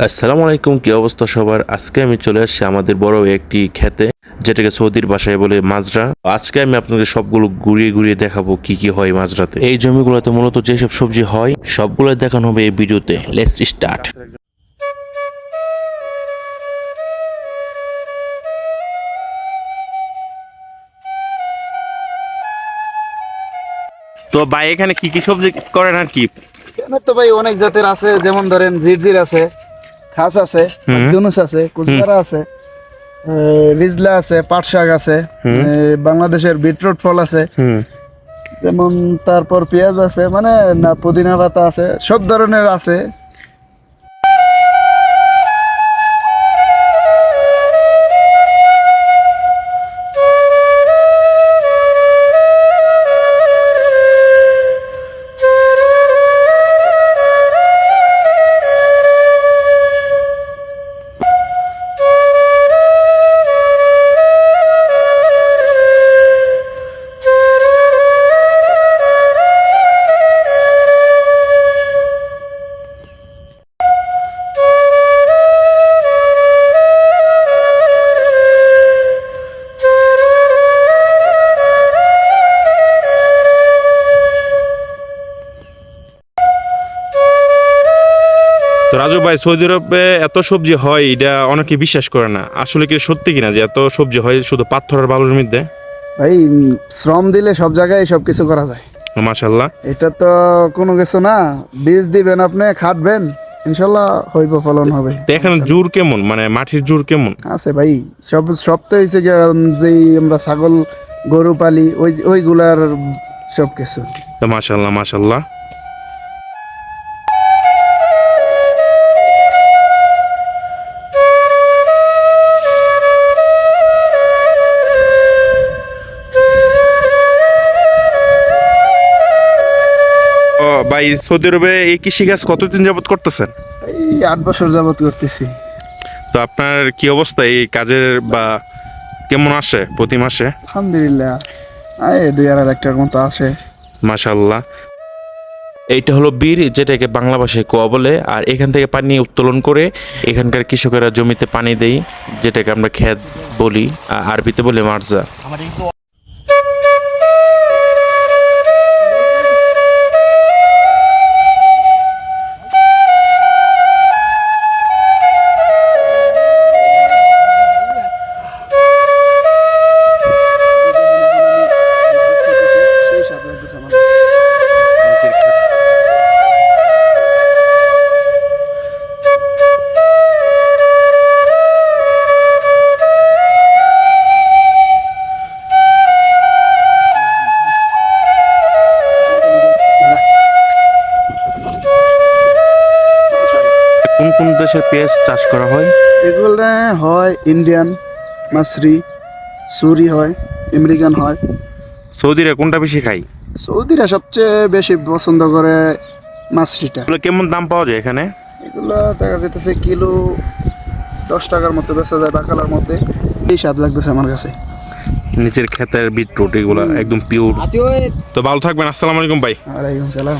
আসসালামু আলাইকুম, কি অবস্থা সবার? আজকে আমি চলে আসছি আমাদের বড় একটি খেতে, যেটাকে সৌদির ভাষায় বলে মাজরা। আজকে আমি আপনাদের সবগুলো ঘুরিয়ে ঘুরিয়ে দেখাবো কি কি হয় মাজরাতে। এই জমিগুলোতে মূলত যেসব সবজি হয় সবগুলো দেখানো হবে এই ভিডিওতে। Let's start. তো ভাই এখানে কি কি সবজি করেন আর কি? এখানে তো ভাই অনেক জাতের আছে, যেমন ধরেন জিরজির আছে, খাস আছে, দুনুস আছে, কুচবারা আছে, রিজলা আছে, পাট শাক আছে, বাংলাদেশের বিটরুট ফল আছে, যেমন তারপর পেঁয়াজ আছে, মানে না পুদিনা পাতা আছে, সব ধরনের আছে। তো রাজু ভাই, সৌদি আরবে এত সবজি হয় এটা অনেকে বিশ্বাস করে না। আসলে কি সত্যি কিনা যে এত সবজি হয় শুধু পাথর আর বালুর মধ্যে? ভাই শ্রম দিলে সব জায়গায় সব কিছু করা যায়। মাশাআল্লাহ। এটা তো কোনো কিছু না, বীজ দিবেন, আপনি খাটবেন, ইনশাল্লাহ হইব, ফলন হবে। তো এখানে জোর কেমন, মানে মাটির জোর কেমন? আছে ভাই, সব সব তো হয়েছে যেই আমরা ছাগল গরু পালি, ওইগুলার সব কিছু। তো মাশাআল্লাহ মাশাআল্লাহ। ও ভাই, সৌদি আরবে এই কৃষিকাজ কতদিন যাবত করতেছেন? এই 8 বছর যাবত করতেছি। তো আপনার কি অবস্থা এই কাজের, বা কেমন আসে প্রতি মাসে? আলহামদুলিল্লাহ, এই 2,000 টাকার মতো আসে। মাশাআল্লাহ। এইটা হলো বীর, যেটাকে বাংলা ভাষায় কুয়া বলে। আর এখান থেকে পানি উত্তোলন করে এখানকার কৃষকেরা জমিতে পানি দেয়, যেটাকে আমরা ক্ষেত বলি, আরবিতে বলে মার্জা। কোন কোন দেশে পেঁয়াজ চাষ করা হয়? এগুলো হয় ইন্ডিয়ান, মাসরি, সুরি হয়, আমেরিকান হয়। সৌদিরা কোনটা বেশি খায়? সৌদিরা সবচেয়ে বেশি পছন্দ করে মাসরিটা। এগুলো কেমন দাম পাওয়া যায় এখানে? এগুলো দেখা যেতেছে কিলো 10 টাকার মতো বেচা যায় বাকালার মধ্যে। এই স্বাদ লাগতেছে আমার কাছে। নিচের ক্ষেতের বিটরুট, এগুলা একদম পিওর। তো ভালো থাকবেন। আসসালামু আলাইকুম ভাই। ওয়ালাইকুম সালাম।